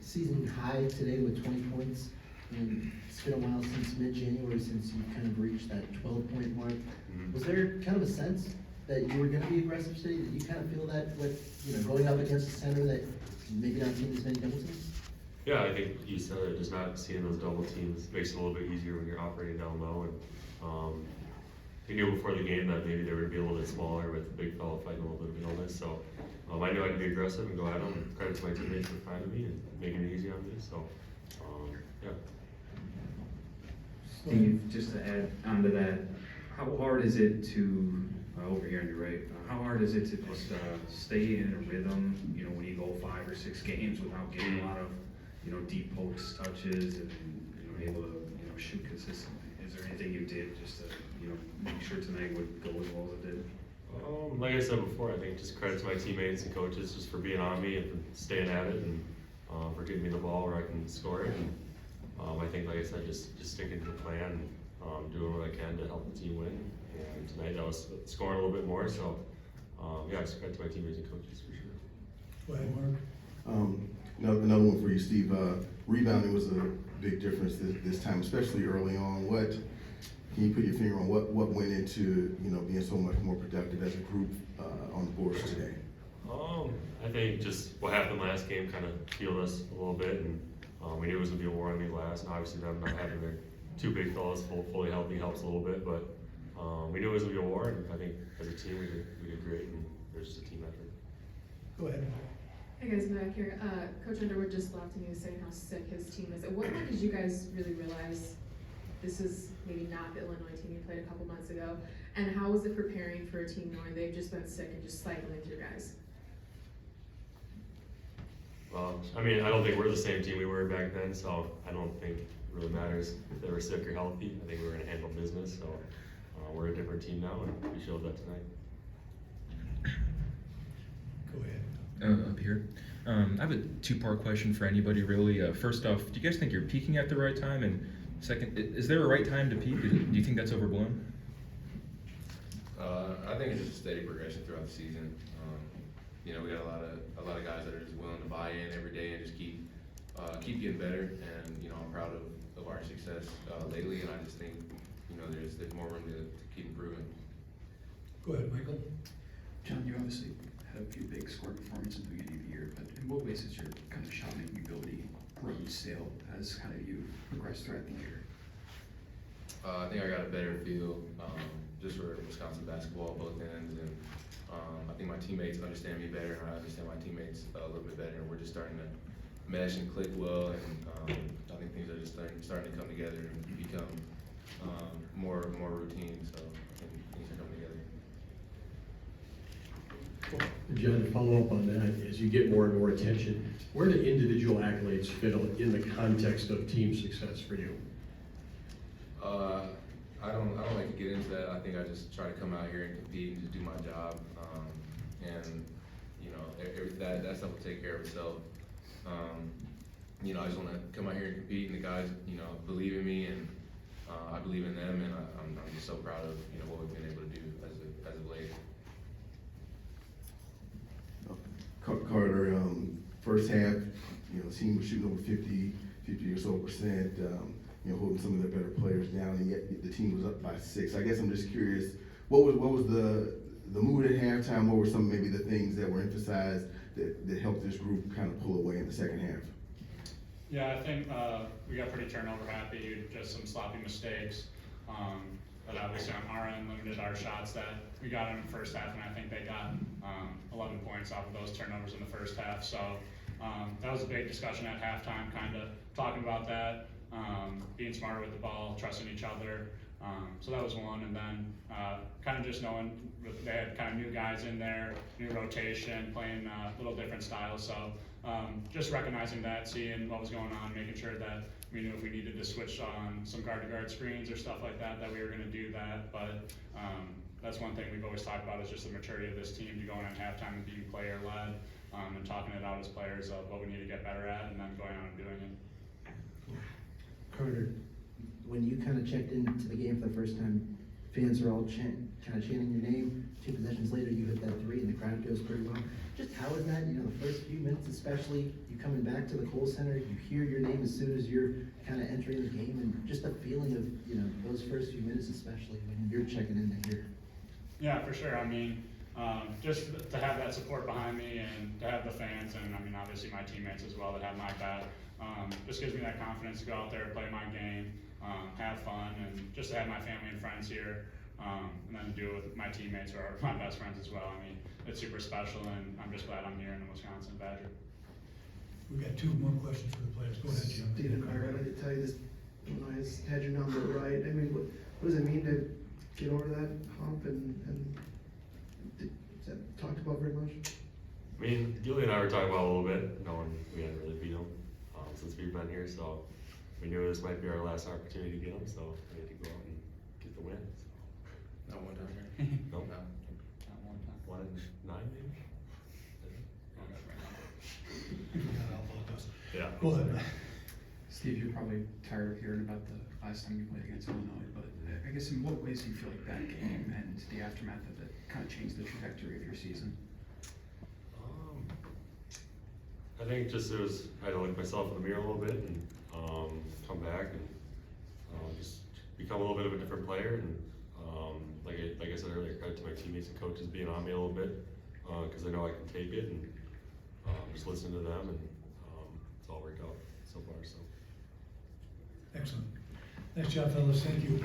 season high today with 20 points. And it's been a while since mid-January since you kind of reached that 12-point mark. Was there kind of a sense that you were going to be aggressive today? Did you kind of feel that with, going up against a center that maybe not seeing as many double teams? Yeah, I think you said it, just not seeing those double teams makes it a little bit easier when you're operating down low. And we knew before the game that maybe they would be a little bit smaller with the big fella fighting a little bit of illness. So I knew I could be aggressive and go at them. And credit to my teammates for finding me and making it easy on me. So, yeah. Steve, just to add onto that, how hard is it to, over here on your right, how hard is it to just stay in a rhythm, when you go 5 or 6 games without getting a lot of, deep post touches and, able to, shoot consistently? Is there anything you did just to, make sure tonight would go as well as it did? Like I said before, I think just credit to my teammates and coaches just for being on me and for staying at it and for getting me the ball where I can score it. And I think, like I said, just sticking to the plan, doing what I can to help the team win. And tonight I was scoring a little bit more, so yeah, just credit to my teammates and coaches for sure. Go ahead, Mark. Another one for you, Steve. Rebounding was a big difference this time, especially early on. Can you put your finger on what went into being so much more productive as a group on the boards today? I think just what happened last game kind of healed us a little bit, and we knew it was going to be a war on me last, and obviously them not having their 2 big fellas fully healthy helps a little bit, but we knew it was going to be a war, and I think as a team we did great, and there's just a team effort. Go ahead. Hey guys, back here. Coach Underwood just left and he was saying how sick his team is. At what point did you guys really realize this is maybe not the Illinois team you played a couple months ago? And how was it preparing for a team knowing they've just been sick and just cycling through guys? Well, I mean, I don't think we're the same team we were back then, so I don't think it really matters if they were sick or healthy. I think we were going to handle business, so we're a different team now, and we showed that tonight. Go ahead. Up here. I have a 2-part question for anybody really. First off, do you guys think you're peaking at the right time? And second, is there a right time to peak? Do you think that's overblown? I think it's just a steady progression throughout the season. We got a lot of guys that are just willing to buy in every day and just keep getting better. And I'm proud of our success lately, and I just think there's more room to keep improving. Go ahead, Michael. John, you obviously had a few big score performances at the beginning of the year, but in what ways has your kind of shot making ability grown still as kind of you progress throughout the year? I think I got a better feel just for Wisconsin basketball, both ends, and I think my teammates understand me better, and I understand my teammates a little bit better, and we're just starting to mesh and click well, and I think things are just starting to come together and become more routine, so I think things are coming together. John, to follow up on that, as you get more and more attention, where do individual accolades fit in the context of team success for you? I don't like to get into that. I think I just try to come out here and compete and just do my job, and that stuff will take care of itself. I just want to come out here and compete, and the guys, believe in me, and I believe in them, and I'm just so proud of what we've been able to do as of late. Carter, first half, the team was shooting over 50 or so percent, holding some of their better players down, and yet the team was up by 6. I guess I'm just curious, what was the mood at halftime? What were some maybe the things that were emphasized that helped this group kind of pull away in the second half? Yeah, I think we got pretty turnover happy, just some sloppy mistakes. But obviously on our end limited our shots that we got in the first half, and I think they got 11 points off of those turnovers in the first half. So that was a big discussion at halftime, kind of talking about that, being smarter with the ball, trusting each other. So that was one, and then kind of just knowing they had kind of new guys in there, new rotation, playing a little different styles. So just recognizing that, seeing what was going on, making sure that we knew if we needed to switch on some guard-to-guard screens or stuff like that, that we were going to do that. But that's one thing we've always talked about is just the maturity of this team to go in at halftime and being player-led and talking it out as players of what we need to get better at, and then going out and doing it. Carter, when you kind of checked into the game for the first time, fans are all kind of chanting your name. 2 possessions later, you hit that 3 and the crowd goes pretty well. Just how is that, you know, the first few minutes especially, you coming back to the Kohl Center, you hear your name as soon as you're kind of entering the game, and just the feeling of, you know, those first few minutes especially when you're checking in to hear. Yeah, for sure. I mean, just to have that support behind me and to have the fans and I mean, obviously my teammates as well that have my back, just gives me that confidence to go out there, play my game, have fun, and just to have my family and friends here, and then do it with my teammates who are my best friends as well. I mean, it's super special, and I'm just glad I'm here in the Wisconsin Badger. We've got 2 more questions for the players. Go ahead, Jim. Steven Carter, I could tell you this, Illinois has had your number, right? I mean, what does it mean to get over that hump and is that talked about very much? I mean, Gilly and I were talking about it a little bit, knowing we hadn't really beat them since we've been here, so we knew this might be our last opportunity to get them, so we had to go out and get the win. So. Not one time here. Nope. No. Not one time. 1 and 9 maybe? You forgot all about us. Yeah. Go ahead. Steve, you're probably tired of hearing about the last time you played against Illinois, but I guess in what ways do you feel like that game and the aftermath of it kind of changed the trajectory of your season? I think just I had to look at myself in the mirror a little bit and come back and just become a little bit of a different player. And like I said earlier, credit to my teammates and coaches being on me a little bit because I know I can take it and just listen to them, and it's all worked out so far. So Excellent. Nice job, fellas. Thank you.